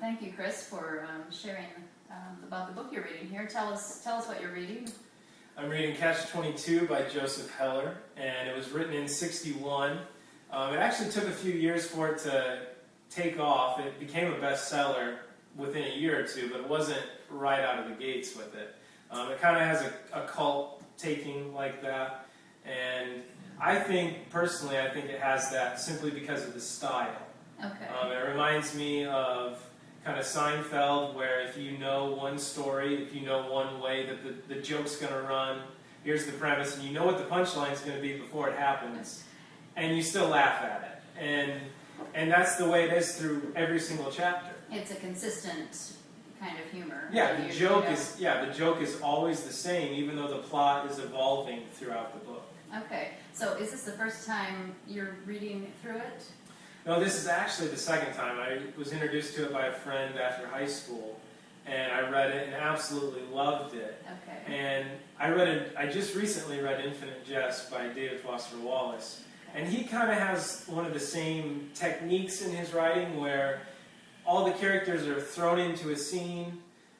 Thank you, Chris, for sharing about the book you're reading here. Tell us what you're reading. I'm reading Catch-22 by Joseph Heller, and it was written in '61. It actually took a few years for it to take off. It became a bestseller within a year or two, but it wasn't right out of the gates with it. It kind of has a cult taking like that, and personally, I think it has that simply because of the style. Okay. It reminds me of kind of Seinfeld, where if you know one story, if you know one way that the joke's going to run, here's the premise, and you know what the punchline's going to be before it happens, and you still laugh at it. And that's the way it is through every single chapter. It's a consistent kind of humor. Yeah, the joke is always the same, even though the plot is evolving throughout the book. Okay, so is this the first time you're reading through it? No, this is actually the second time. I was introduced to it by a friend after high school, and I read it and absolutely loved it. Okay. And I just recently read Infinite Jest by David Foster Wallace, and he kind of has one of the same techniques in his writing where all the characters are thrown into a scene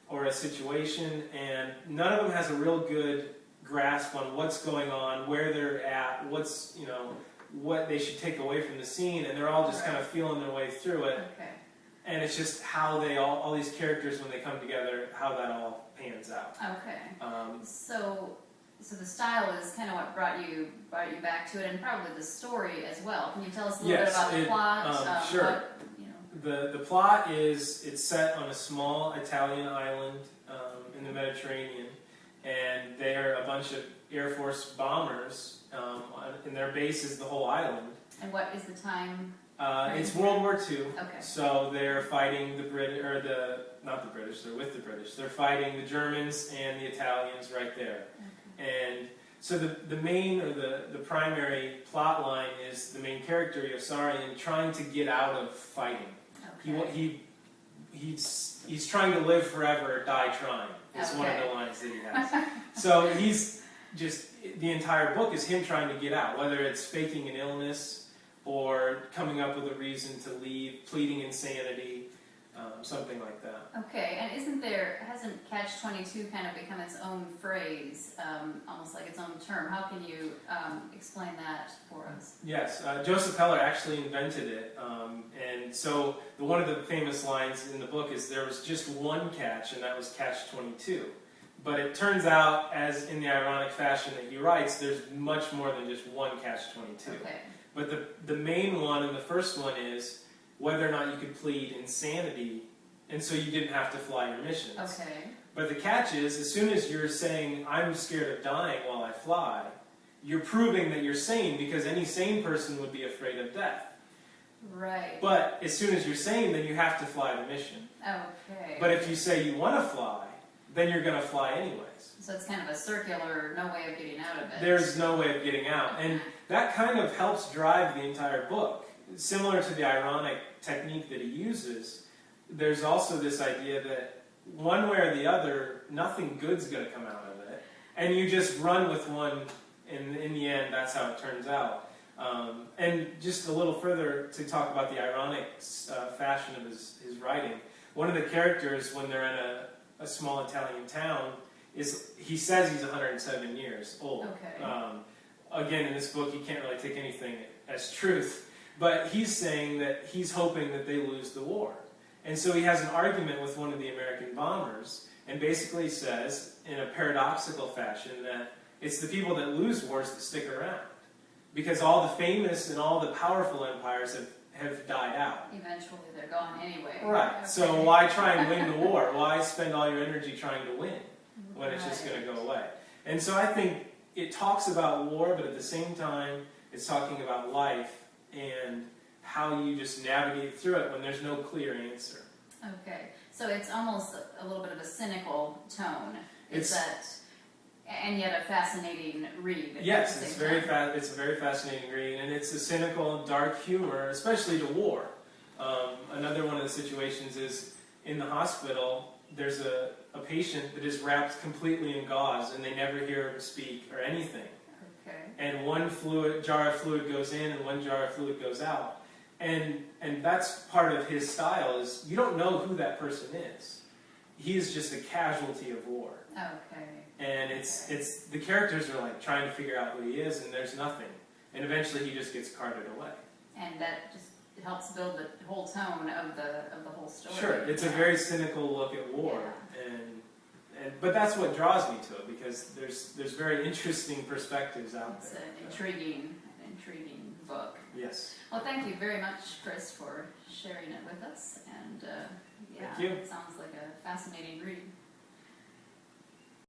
or a situation, and none of them has a real good grasp on what's going on, where they're at, what they should take away from the scene, and they're all just kind of feeling their way through it. Okay. And it's just how all these characters, when they come together, how that all pans out. Okay. So the style is kind of what brought you back to it, and probably the story as well. Can you tell us a little bit about the plot? Sure. The plot is, it's set on a small Italian island in the Mediterranean, and they're a bunch of Air Force bombers, and their base is the whole island. And what is the time? It's World War II. Okay. So they're fighting not the British, they're with the British. They're fighting the Germans and the Italians right there. Okay. And so the main, or the primary plot line is the main character, Yossarian, trying to get out of fighting. Okay. He's trying to live forever or die trying. It's one of the lines that he has. So the entire book is him trying to get out, whether it's faking an illness or coming up with a reason to leave, pleading insanity, something like that. Okay, and hasn't Catch-22 kind of become its own phrase, almost like its own term? How can you explain that for us? Yes, Joseph Heller actually invented it, and so one of the famous lines in the book is there was just one catch, and that was Catch-22. But it turns out, as in the ironic fashion that he writes, there's much more than just one Catch-22. Okay. But the main one, and the first one, is whether or not you could plead insanity, and so you didn't have to fly your missions. Okay. But the catch is, as soon as you're saying, I'm scared of dying while I fly, you're proving that you're sane, because any sane person would be afraid of death. Right. But as soon as you're sane, then you have to fly the mission. Okay. But if you say you want to fly, then you're going to fly anyways. So it's kind of a circular, no way of getting out of it. There's no way of getting out. And that kind of helps drive the entire book. Similar to the ironic technique that he uses, there's also this idea that one way or the other, nothing good's going to come out of it. And you just run with one, and in the end, that's how it turns out. And just a little further to talk about the ironic fashion of his writing, one of the characters, when they're in a small Italian town, he says he's 107 years old. Okay. Again, in this book, you can't really take anything as truth, but he's saying that he's hoping that they lose the war. And so he has an argument with one of the American bombers, and basically says, in a paradoxical fashion, that it's the people that lose wars that stick around. Because all the famous and all the powerful empires have died out. Eventually they're gone anyway. Right. Okay. So why try and win the war? Why spend all your energy trying to win when it's just going to go away? And so I think it talks about war, but at the same time, it's talking about life and how you just navigate through it when there's no clear answer. Okay. So it's almost a little bit of a cynical tone. And yet a fascinating read. Yes, it's a very fascinating read, and it's a cynical, dark humor, especially to war. Another one of the situations is in the hospital, there's a patient that is wrapped completely in gauze, and they never hear him speak or anything. Okay. And one jar of fluid goes in, and one jar of fluid goes out. And that's part of his style, is you don't know who that person is. He is just a casualty of war. Okay. And it's the characters are like trying to figure out who he is, and there's nothing. And eventually he just gets carted away. And that just helps build the whole tone of the whole story. Sure, it's a very cynical look at war, but that's what draws me to it, because there's very interesting perspectives out It's there. an intriguing book. Yes. Well, thank you very much, Chris, for sharing it with us. And Thank you. it sounds like a fascinating read.